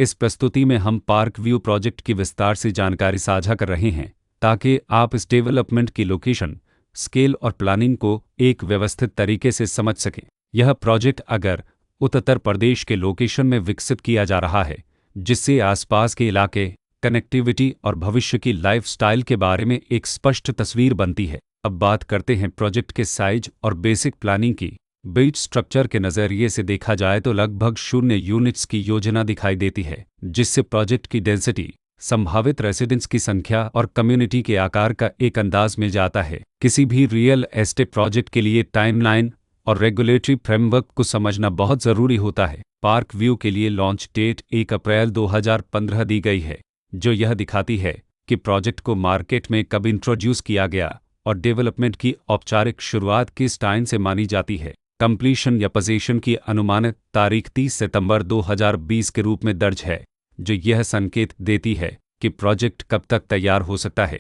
इस प्रस्तुति में हम पार्क व्यू प्रोजेक्ट की विस्तार से जानकारी साझा कर रहे हैं ताकि आप इस डेवलपमेंट की लोकेशन, स्केल और प्लानिंग को एक व्यवस्थित तरीके से समझ सकें। यह प्रोजेक्ट अगर उत्तर प्रदेश के लोकेशन में विकसित किया जा रहा है, जिससे आसपास के इलाके, कनेक्टिविटी और भविष्य की लाइफस्टाइल के बारे में एक स्पष्ट तस्वीर बनती है। अब बात करते हैं प्रोजेक्ट के साइज और बेसिक प्लानिंग की। बिल्ड स्ट्रक्चर के नज़रिए से देखा जाए तो लगभग 0 यूनिट्स की योजना दिखाई देती है, जिससे प्रोजेक्ट की डेंसिटी, संभावित रेसिडेंट्स की संख्या और कम्युनिटी के आकार का एक अंदाज मिल जाता है। किसी भी रियल एस्टेट प्रोजेक्ट के लिए टाइमलाइन और रेगुलेटरी फ्रेमवर्क को समझना बहुत ज़रूरी होता है। पार्क व्यू के लिए लॉन्च डेट 1 अप्रैल 2015 दी गई है, जो यह दिखाती है कि प्रोजेक्ट को मार्केट में कब इंट्रोड्यूस किया गया और डेवलपमेंट की औपचारिक शुरुआत किस टाइम से मानी जाती है। कंप्लीशन या पोजीशन की अनुमानित तारीख 30 सितंबर 2020 के रूप में दर्ज है, जो यह संकेत देती है कि प्रोजेक्ट कब तक तैयार हो सकता है।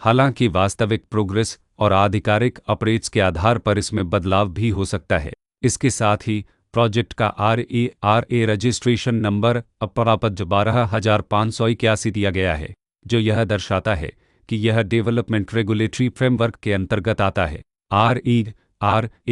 हालांकि वास्तविक प्रोग्रेस और आधिकारिक अपडेट्स के आधार पर इसमें बदलाव भी हो सकता है। इसके साथ ही प्रोजेक्ट का RERA रजिस्ट्रेशन नंबर अपरापत 12,581 दिया गया है, जो यह दर्शाता है कि यह डेवलपमेंट रेगुलेटरी फ्रेमवर्क के अंतर्गत आता है। RERA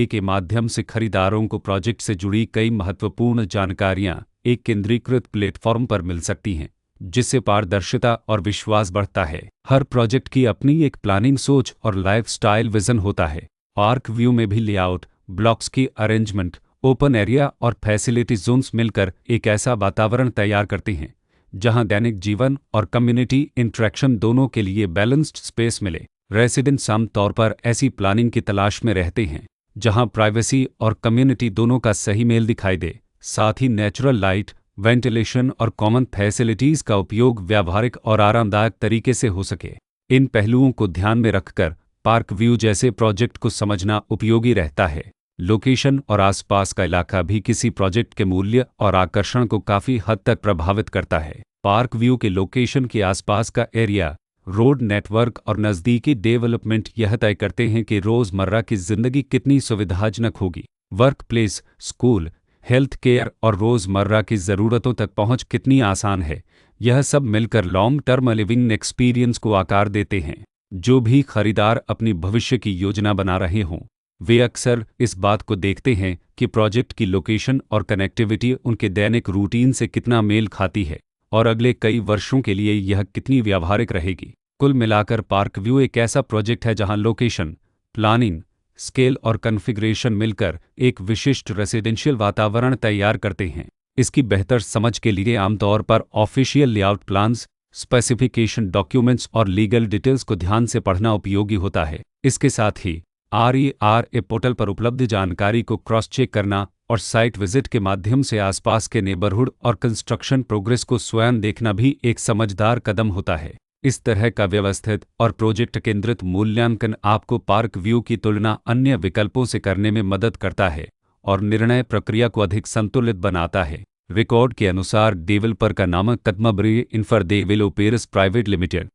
के माध्यम से खरीदारों को प्रोजेक्ट से जुड़ी कई महत्वपूर्ण जानकारियां एक केंद्रीकृत प्लेटफॉर्म पर मिल सकती हैं, जिससे पारदर्शिता और विश्वास बढ़ता है। हर प्रोजेक्ट की अपनी एक प्लानिंग सोच और लाइफस्टाइल विजन होता है। पार्क व्यू में भी लेआउट, ब्लॉक्स की अरेंजमेंट, ओपन एरिया और फैसिलिटी जोन्स मिलकर एक ऐसा वातावरण तैयार करते हैं जहां दैनिक जीवन और कम्युनिटी इंटरेक्शन दोनों के लिए बैलेंस्ड स्पेस मिले। रेसिडेंट्स आमतौर पर ऐसी प्लानिंग की तलाश में रहते हैं जहां प्राइवेसी और कम्युनिटी दोनों का सही मेल दिखाई दे, साथ ही नेचुरल लाइट, वेंटिलेशन और कॉमन फैसिलिटीज़ का उपयोग व्यावहारिक और आरामदायक तरीके से हो सके। इन पहलुओं को ध्यान में रखकर पार्क व्यू जैसे प्रोजेक्ट को समझना उपयोगी रहता है। लोकेशन और आसपास का इलाका भी किसी प्रोजेक्ट के मूल्य और आकर्षण को काफ़ी हद तक प्रभावित करता है। पार्क व्यू के लोकेशन के आसपास का एरिया, रोड नेटवर्क और नज़दीकी डेवलपमेंट यह तय करते हैं कि रोज़मर्रा की ज़िंदगी कितनी सुविधाजनक होगी। Work place, school, health care और रोज़मर्रा की ज़रूरतों तक पहुंच कितनी आसान है, यह सब मिलकर लॉन्ग टर्म लिविंग एक्सपीरियंस को आकार देते हैं। जो भी खरीदार अपनी भविष्य की योजना बना रहे हों, वे अक्सर इस बात को देखते हैं कि प्रोजेक्ट की लोकेशन और कनेक्टिविटी उनके दैनिक रूटीन से कितना मेल खाती है और अगले कई वर्षों के लिए यह कितनी व्यावहारिक रहेगी। कुल मिलाकर पार्क व्यू एक ऐसा प्रोजेक्ट है जहां लोकेशन, प्लानिंग, स्केल और कॉन्फ़िगरेशन मिलकर एक विशिष्ट रेसिडेंशियल वातावरण तैयार करते हैं। इसकी बेहतर समझ के लिए आमतौर पर official layout plans, specification documents और लीगल डिटेल्स को ध्यान से पढ़ना उपयोगी होता है। इसके साथ ही RERA पोर्टल पर उपलब्ध जानकारी को क्रॉस चेक करना और साइट विजिट के माध्यम से आसपास के नेबरहुड और कंस्ट्रक्शन प्रोग्रेस को स्वयं देखना भी एक समझदार कदम होता है। इस तरह का व्यवस्थित और प्रोजेक्ट केंद्रित मूल्यांकन आपको पार्क व्यू की तुलना अन्य विकल्पों से करने में मदद करता है और निर्णय प्रक्रिया को अधिक संतुलित बनाता है। रिकॉर्ड के अनुसार डेवलपर का नाम कदमब्रे इन्फ्राडेवलपर्स प्राइवेट लिमिटेड